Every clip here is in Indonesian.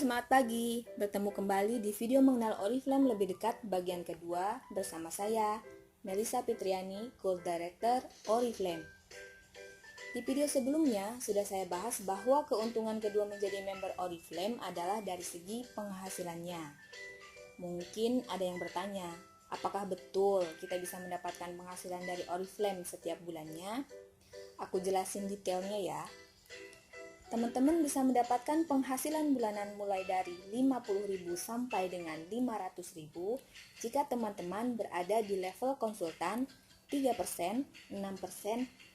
semangat pagi. Bertemu kembali di video mengenal Oriflame lebih dekat bagian kedua bersama saya, Melissa Fitriani, Gold Director Oriflame. Di video sebelumnya sudah saya bahas bahwa keuntungan kedua menjadi member Oriflame adalah dari segi penghasilannya. Mungkin ada yang bertanya, apakah betul kita bisa mendapatkan penghasilan dari Oriflame setiap bulannya? Aku jelasin detailnya ya. Teman-teman bisa mendapatkan penghasilan bulanan mulai dari 50.000 sampai dengan 500.000 jika teman-teman berada di level konsultan 3%, 6%,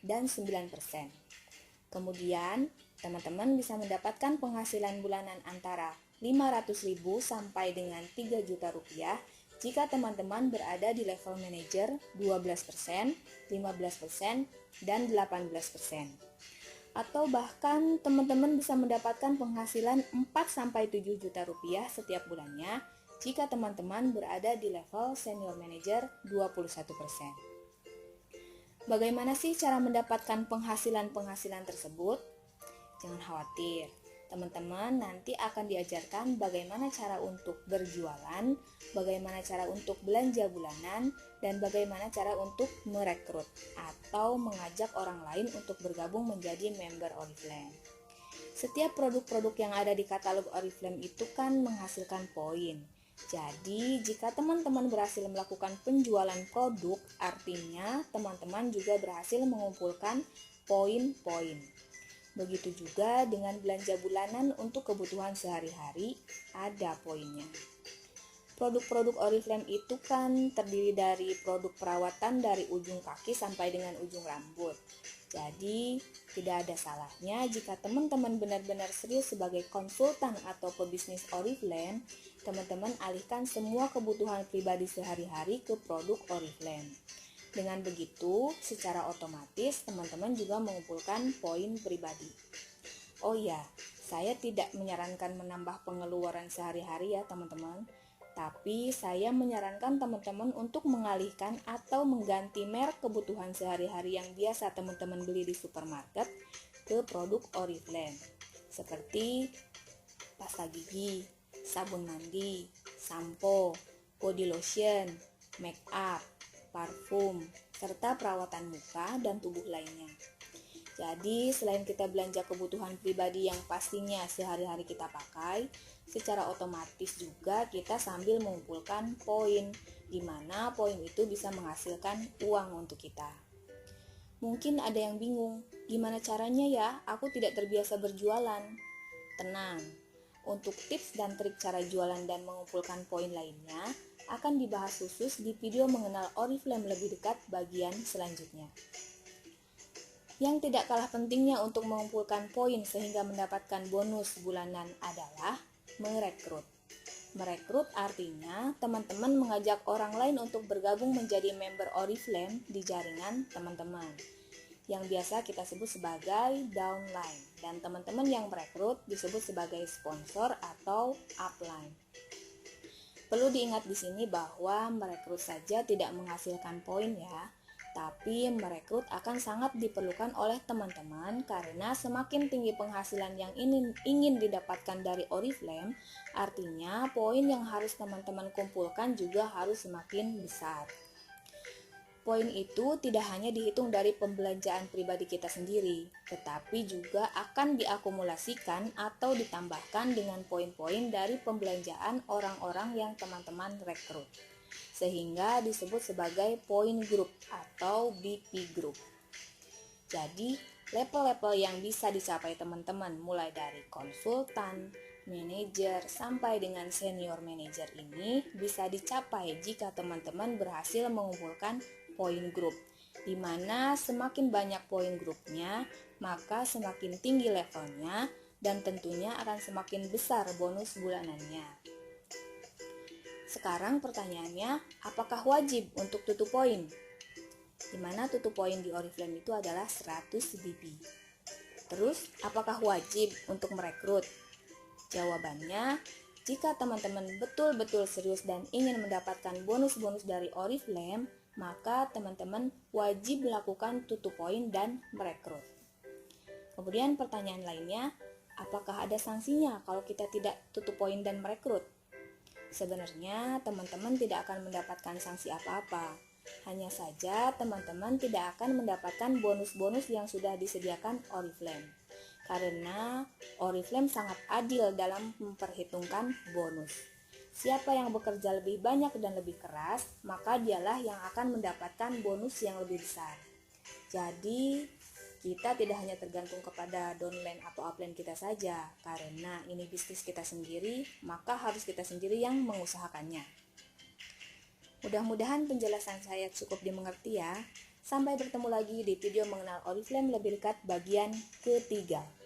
dan 9%. Kemudian, teman-teman bisa mendapatkan penghasilan bulanan antara 500.000 sampai dengan 3 juta rupiah jika teman-teman berada di level manager 12%, 15%, dan 18%. Atau bahkan teman-teman bisa mendapatkan penghasilan 4-7 juta rupiah setiap bulannya jika teman-teman berada di level senior manager 21%. Bagaimana sih cara mendapatkan penghasilan-penghasilan tersebut? Jangan khawatir, teman-teman nanti akan diajarkan bagaimana cara untuk berjualan, bagaimana cara untuk belanja bulanan, dan bagaimana cara untuk merekrut atau mengajak orang lain untuk bergabung menjadi member Oriflame. Setiap produk-produk yang ada di katalog Oriflame itu kan menghasilkan poin. Jadi, jika teman-teman berhasil melakukan penjualan produk, artinya teman-teman juga berhasil mengumpulkan poin-poin. Begitu juga dengan belanja bulanan untuk kebutuhan sehari-hari, ada poinnya. Produk-produk Oriflame itu kan terdiri dari produk perawatan dari ujung kaki sampai dengan ujung rambut. Jadi, tidak ada salahnya jika teman-teman benar-benar serius sebagai konsultan atau pebisnis Oriflame, teman-teman alihkan semua kebutuhan pribadi sehari-hari ke produk Oriflame. Dengan begitu, secara otomatis teman-teman juga mengumpulkan poin pribadi. Oh iya, saya tidak menyarankan menambah pengeluaran sehari-hari ya teman-teman. Tapi saya menyarankan teman-teman untuk mengalihkan atau mengganti merek kebutuhan sehari-hari yang biasa teman-teman beli di supermarket ke produk Oriflame. Seperti pasta gigi, sabun mandi, sampo, body lotion, make up, parfum, serta perawatan muka dan tubuh lainnya. Jadi, selain kita belanja kebutuhan pribadi yang pastinya sehari-hari kita pakai, secara otomatis juga kita sambil mengumpulkan poin, di mana poin itu bisa menghasilkan uang untuk kita. Mungkin ada yang bingung, gimana caranya ya? Aku tidak terbiasa berjualan. Tenang, untuk tips dan trik cara jualan dan mengumpulkan poin lainnya akan dibahas khusus di video mengenal Oriflame lebih dekat bagian selanjutnya. Yang tidak kalah pentingnya untuk mengumpulkan poin sehingga mendapatkan bonus bulanan adalah merekrut. Merekrut artinya teman-teman mengajak orang lain untuk bergabung menjadi member Oriflame di jaringan teman-teman, yang biasa kita sebut sebagai downline, dan teman-teman yang merekrut disebut sebagai sponsor atau upline. Perlu diingat di sini bahwa merekrut saja tidak menghasilkan poin ya. Tapi merekrut akan sangat diperlukan oleh teman-teman karena semakin tinggi penghasilan yang ingin didapatkan dari Oriflame, artinya poin yang harus teman-teman kumpulkan juga harus semakin besar. Poin itu tidak hanya dihitung dari pembelanjaan pribadi kita sendiri, tetapi juga akan diakumulasikan atau ditambahkan dengan poin-poin dari pembelanjaan orang-orang yang teman-teman rekrut, sehingga disebut sebagai poin group atau BP group. Jadi, level-level yang bisa dicapai teman-teman mulai dari konsultan, manajer, sampai dengan senior manager ini bisa dicapai jika teman-teman berhasil mengumpulkan poin group, di mana semakin banyak poin grupnya, maka semakin tinggi levelnya dan tentunya akan semakin besar bonus bulanannya. Sekarang pertanyaannya, apakah wajib untuk tutup poin? Di mana tutup poin di Oriflame itu adalah 100 BP. Terus, apakah wajib untuk merekrut? Jawabannya, jika teman-teman betul-betul serius dan ingin mendapatkan bonus-bonus dari Oriflame, maka teman-teman wajib melakukan tutup poin dan merekrut. Kemudian pertanyaan lainnya, apakah ada sanksinya kalau kita tidak tutup poin dan merekrut? Sebenarnya teman-teman tidak akan mendapatkan sanksi apa-apa. Hanya saja teman-teman tidak akan mendapatkan bonus-bonus yang sudah disediakan Oriflame. Karena Oriflame sangat adil dalam memperhitungkan bonus. Siapa yang bekerja lebih banyak dan lebih keras, maka dialah yang akan mendapatkan bonus yang lebih besar. Jadi, kita tidak hanya tergantung kepada downline atau upline kita saja, karena ini bisnis kita sendiri, maka harus kita sendiri yang mengusahakannya. Mudah-mudahan penjelasan saya cukup dimengerti ya. Sampai bertemu lagi di video mengenal Oriflame lebih dekat bagian ketiga.